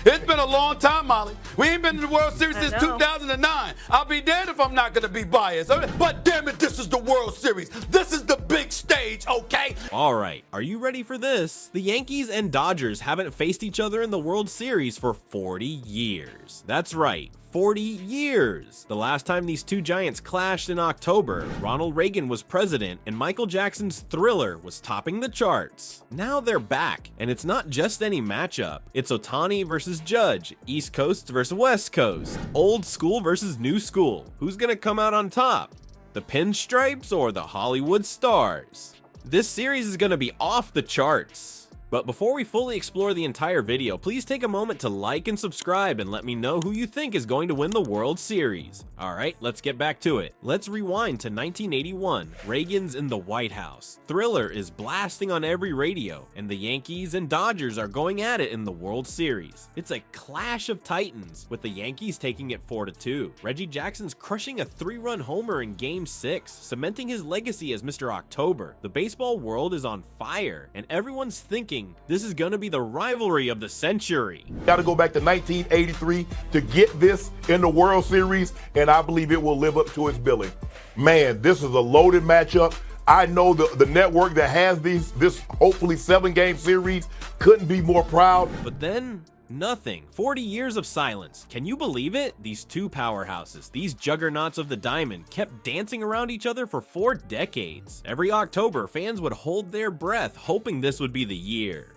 It's been a long time, Molly. We ain't been in the World Series since 2009. I'll be damned if I'm not going to be biased. But damn it, this is the World Series. This is the big stage, okay? All right, are you ready for this? The Yankees and Dodgers haven't faced each other in the World Series for 40 years. That's right. 40 years. The last time these two giants clashed in October, Ronald Reagan was president and Michael Jackson's Thriller was topping the charts. Now they're back, and it's not just any matchup. It's Ohtani versus Judge, East Coast versus West Coast, old school versus new school. Who's gonna come out on top? The Pinstripes or the Hollywood Stars? This series is gonna be off the charts. But before we fully explore the entire video, please take a moment to like and subscribe and let me know who you think is going to win the World Series. Alright, let's get back to it. Let's rewind to 1981. Reagan's in the White House. Thriller is blasting on every radio, and the Yankees and Dodgers are going at it in the World Series. It's a clash of titans, with the Yankees taking it 4-2. Reggie Jackson's crushing a 3-run homer in Game 6, cementing his legacy as Mr. October. The baseball world is on fire, and everyone's thinking this is gonna be the rivalry of the century. Got to go back to 1983 to get this in the World Series, and I believe it will live up to its billing. Man, this is a loaded matchup. I know the network that has this hopefully 7-game series couldn't be more proud. But then, nothing. 40 years of silence. Can you believe it? These two powerhouses, these juggernauts of the diamond, kept dancing around each other for 4 decades. Every October, fans would hold their breath, hoping this would be the year.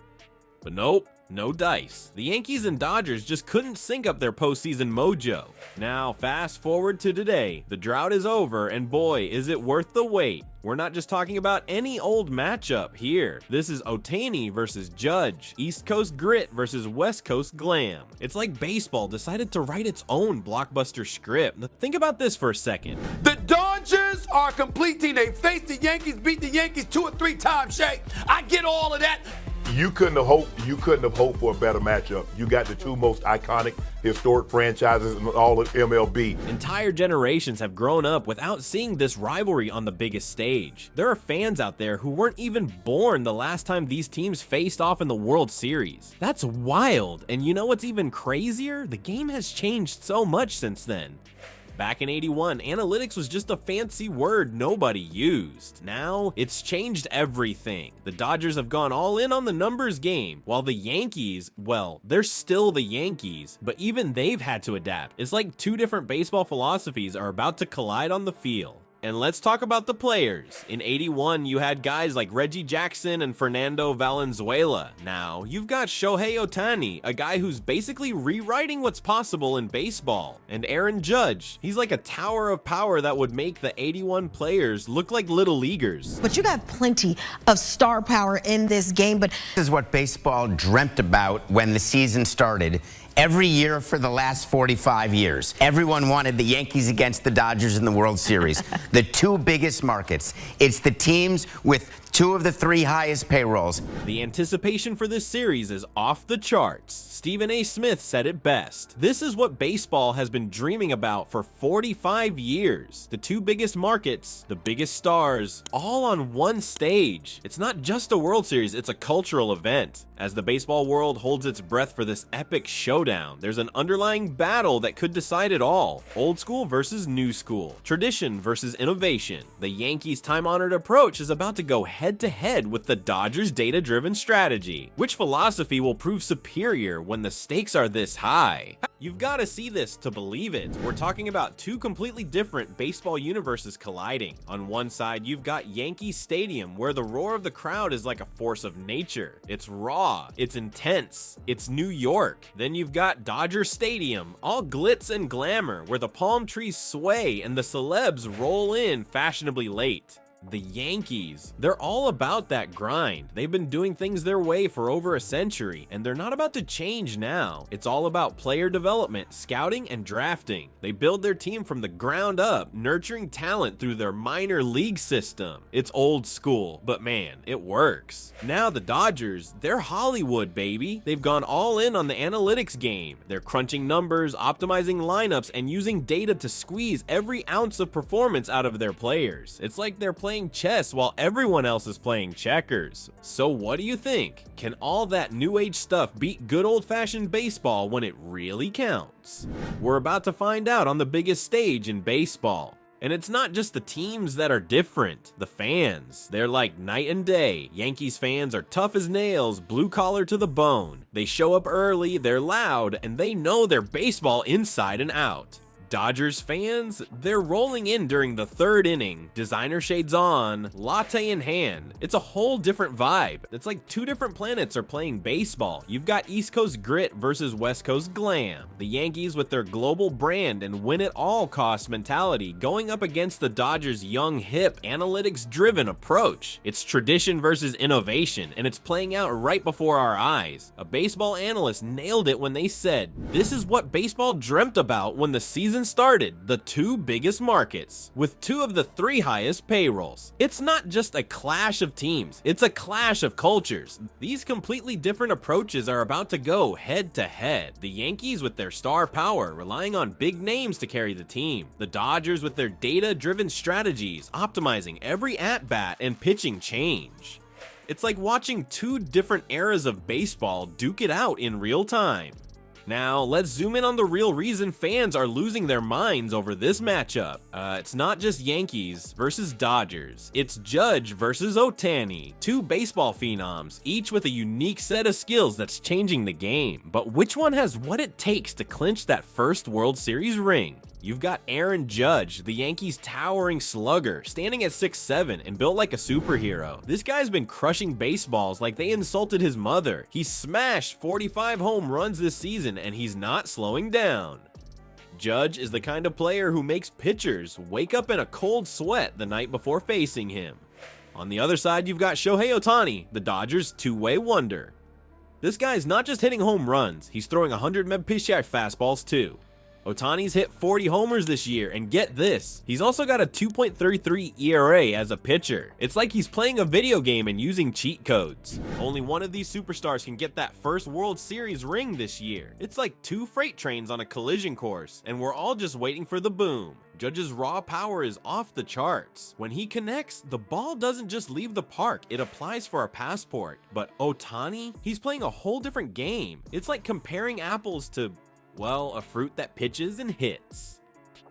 But nope. No dice. The Yankees and Dodgers just couldn't sync up their postseason mojo. Now, fast forward to today. The drought is over, and boy, is it worth the wait. We're not just talking about any old matchup here. This is Ohtani versus Judge, East Coast grit versus West Coast glam. It's like baseball decided to write its own blockbuster script. Think about this for a second. The Dodgers are a complete team. They faced the Yankees, beat the Yankees 2 or 3 times, Shay. I get all of that. You couldn't have hoped for a better matchup. You got the two most iconic, historic franchises in all of MLB. Entire generations have grown up without seeing this rivalry on the biggest stage. There are fans out there who weren't even born the last time these teams faced off in the World Series. That's wild, and you know what's even crazier? The game has changed so much since then. Back in '81, analytics was just a fancy word nobody used. Now, it's changed everything. The Dodgers have gone all in on the numbers game, while the Yankees, well, they're still the Yankees, but even they've had to adapt. It's like two different baseball philosophies are about to collide on the field. And let's talk about the players. In '81, you had guys like Reggie Jackson and Fernando Valenzuela. Now, you've got Shohei Ohtani, a guy who's basically rewriting what's possible in baseball. And Aaron Judge, he's like a tower of power that would make the '81 players look like little leaguers. But you got plenty of star power in this game, but this is what baseball dreamt about when the season started. Every year for the last 45 years, everyone wanted the Yankees against the Dodgers in the World Series. The two biggest markets. It's the teams with 2 of the 3 highest payrolls. The anticipation for this series is off the charts. Stephen A. Smith said it best. This is what baseball has been dreaming about for 45 years. The 2 biggest markets, the biggest stars, all on one stage. It's not just a World Series, it's a cultural event. As the baseball world holds its breath for this epic showdown, there's an underlying battle that could decide it all. Old school versus new school. Tradition versus innovation. The Yankees' time-honored approach is about to go head-to-head with the Dodgers' data-driven strategy. Which philosophy will prove superior when the stakes are this high? You've got to see this to believe it. We're talking about 2 completely different baseball universes colliding. On one side, you've got Yankee Stadium, where the roar of the crowd is like a force of nature. It's raw, it's intense, it's New York. Then you've got Dodger Stadium, all glitz and glamour, where the palm trees sway and the celebs roll in fashionably late. The Yankees, they're all about that grind. They've been doing things their way for over a century, and they're not about to change now. It's all about player development, scouting, and drafting. They build their team from the ground up, nurturing talent through their minor league system. It's old school, but man, it works. Now the Dodgers, they're Hollywood, baby. They've gone all in on the analytics game. They're crunching numbers, optimizing lineups, and using data to squeeze every ounce of performance out of their players. It's like they're playing playing chess while everyone else is playing checkers. So what do you think? Can all that new age stuff beat good old-fashioned baseball when it really counts? We're about to find out on the biggest stage in baseball. And it's not just the teams that are different, the fans. They're like night and day. Yankees fans are tough as nails, blue collar to the bone. They show up early, they're loud, and they know their baseball inside and out. Dodgers fans, they're rolling in during the third inning, designer shades on, latte in hand. It's a whole different vibe. It's like two different planets are playing baseball. You've got East Coast grit versus West Coast glam. The Yankees with their global brand and win at all costs mentality going up against the Dodgers' young, hip, analytics-driven approach. It's tradition versus innovation, and it's playing out right before our eyes. A baseball analyst nailed it when they said, "This is what baseball dreamt about when the season started, the two biggest markets, with two of the three highest payrolls." It's not just a clash of teams, it's a clash of cultures. These completely different approaches are about to go head to head. The Yankees with their star power, relying on big names to carry the team. The Dodgers with their data-driven strategies, optimizing every at-bat and pitching change. It's like watching two different eras of baseball duke it out in real time. Now, let's zoom in on the real reason fans are losing their minds over this matchup. It's not just Yankees versus Dodgers. It's Judge versus Ohtani. Two baseball phenoms, each with a unique set of skills that's changing the game. But which one has what it takes to clinch that first World Series ring? You've got Aaron Judge, the Yankees' towering slugger, standing at 6'7" and built like a superhero. This guy's been crushing baseballs like they insulted his mother. He smashed 45 home runs this season and he's not slowing down. Judge is the kind of player who makes pitchers wake up in a cold sweat the night before facing him. On the other side, you've got Shohei Ohtani, the Dodgers' two-way wonder. This guy's not just hitting home runs, he's throwing 100 mph fastballs too. Ohtani's hit 40 homers this year, and get this, he's also got a 2.33 ERA as a pitcher. It's like he's playing a video game and using cheat codes. Only one of these superstars can get that first World Series ring this year. It's like two freight trains on a collision course, and we're all just waiting for the boom. Judge's raw power is off the charts. When he connects, the ball doesn't just leave the park, it applies for a passport. But Ohtani, he's playing a whole different game. It's like comparing apples to, well, a fruit that pitches and hits.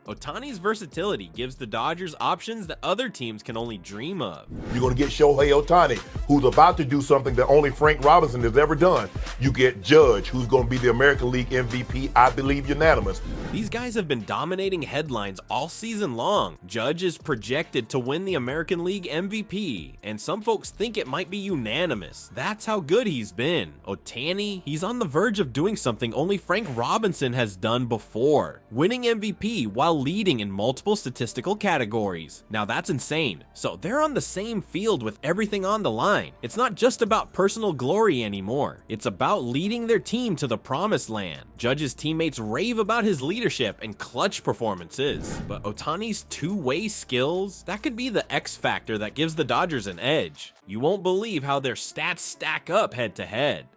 Ohtani's versatility gives the Dodgers options that other teams can only dream of. You're going to get Shohei Ohtani, who's about to do something that only Frank Robinson has ever done. You get Judge, who's going to be the American League MVP, I believe unanimous. These guys have been dominating headlines all season long. Judge is projected to win the American League MVP, and some folks think it might be unanimous. That's how good he's been. Ohtani, he's on the verge of doing something only Frank Robinson has done before, winning MVP while leading in multiple statistical categories. Now that's insane. So they're on the same field with everything on the line. It's not just about personal glory anymore. It's about leading their team to the promised land. Judge's teammates rave about his leadership and clutch performances. But Ohtani's two-way skills, that could be the X factor that gives the Dodgers an edge. You won't believe how their stats stack up head to head.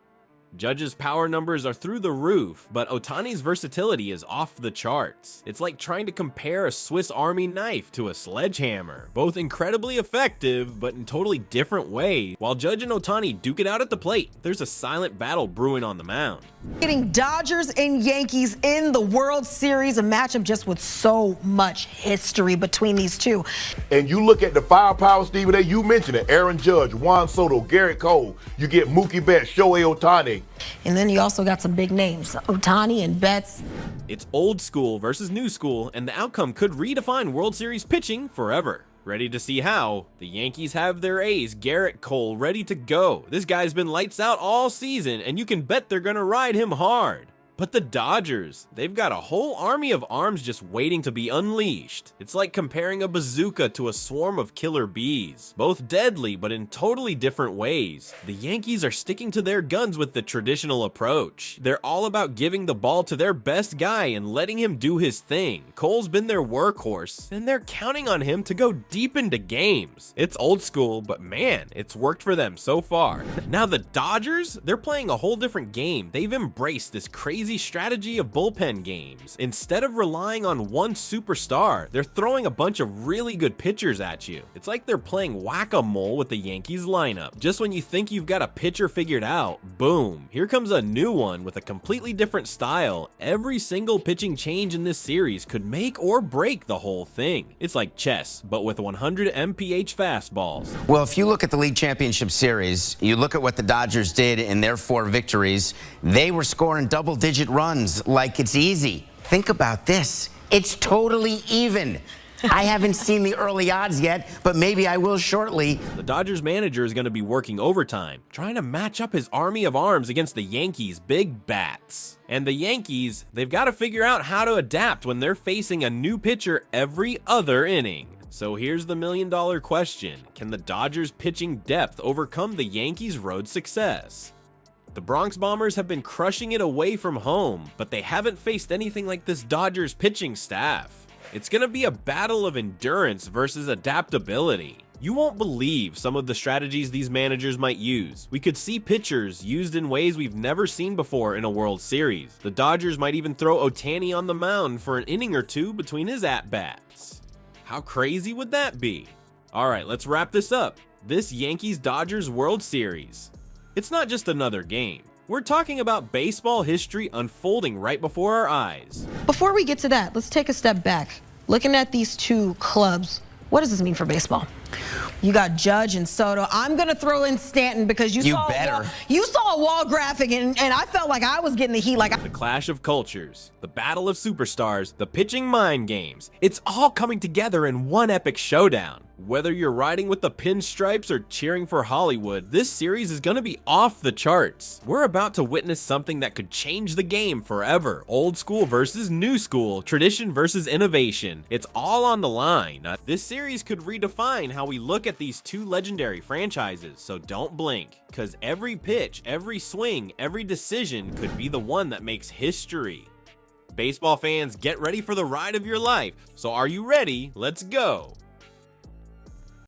Judge's power numbers are through the roof, but Ohtani's versatility is off the charts. It's like trying to compare a Swiss Army knife to a sledgehammer. Both incredibly effective, but in totally different ways. While Judge and Ohtani duke it out at the plate, there's a silent battle brewing on the mound. Getting Dodgers and Yankees in the World Series, a matchup just with so much history between these two. And you look at the firepower, Stephen A., you mentioned it, Aaron Judge, Juan Soto, Garrett Cole, you get Mookie Betts, Shohei Ohtani. And then you also got some big names, Ohtani and Betts. It's old school versus new school, and the outcome could redefine World Series pitching forever. Ready to see how? The Yankees have their ace, Garrett Cole, ready to go. This guy's been lights out all season, and you can bet they're gonna ride him hard. But the Dodgers, they've got a whole army of arms just waiting to be unleashed. It's like comparing a bazooka to a swarm of killer bees. Both deadly, but in totally different ways. The Yankees are sticking to their guns with the traditional approach. They're all about giving the ball to their best guy and letting him do his thing. Cole's been their workhorse, and they're counting on him to go deep into games. It's old school, but man, it's worked for them so far. Now the Dodgers, they're playing a whole different game. They've embraced this crazy crazy strategy of bullpen games. Instead of relying on one superstar, they're throwing a bunch of really good pitchers at you. It's like they're playing whack-a-mole with the Yankees lineup. Just when you think you've got a pitcher figured out, boom, here comes a new one with a completely different style. Every single pitching change in this series could make or break the whole thing. It's like chess, but with 100 mph fastballs. Well, if you look at the League Championship Series, you look at what the Dodgers did in their 4 victories, they were scoring double-digit runs like it's easy. Think about this. It's totally even. I haven't seen the early odds yet, but maybe I will shortly. The Dodgers manager is going to be working overtime, trying to match up his army of arms against the Yankees' big bats. And the Yankees, they've got to figure out how to adapt when they're facing a new pitcher every other inning. So here's the million-dollar question. Can the Dodgers' pitching depth overcome the Yankees' road success? The Bronx Bombers have been crushing it away from home, but they haven't faced anything like this Dodgers pitching staff. It's gonna be a battle of endurance versus adaptability. You won't believe some of the strategies these managers might use. We could see pitchers used in ways we've never seen before in a World Series. The Dodgers might even throw Ohtani on the mound for an inning or two between his at-bats. How crazy would that be? Alright, let's wrap this up. This Yankees-Dodgers World Series. It's not just another game. We're talking about baseball history unfolding right before our eyes. Before we get to that, let's take a step back. Looking at these two clubs, what does this mean for baseball? You got Judge and Soto. I'm going to throw in Stanton because you saw a wall graphic and I felt like I was getting the heat. The clash of cultures, the battle of superstars, the pitching mind games. It's all coming together in one epic showdown. Whether you're riding with the pinstripes or cheering for Hollywood, this series is going to be off the charts. We're about to witness something that could change the game forever. Old school versus new school, tradition versus innovation. It's all on the line. This series could redefine how we look at these two legendary franchises, so don't blink, because every pitch, every swing, every decision could be the one that makes history. Baseball fans, get ready for the ride of your life. So are you ready? Let's go.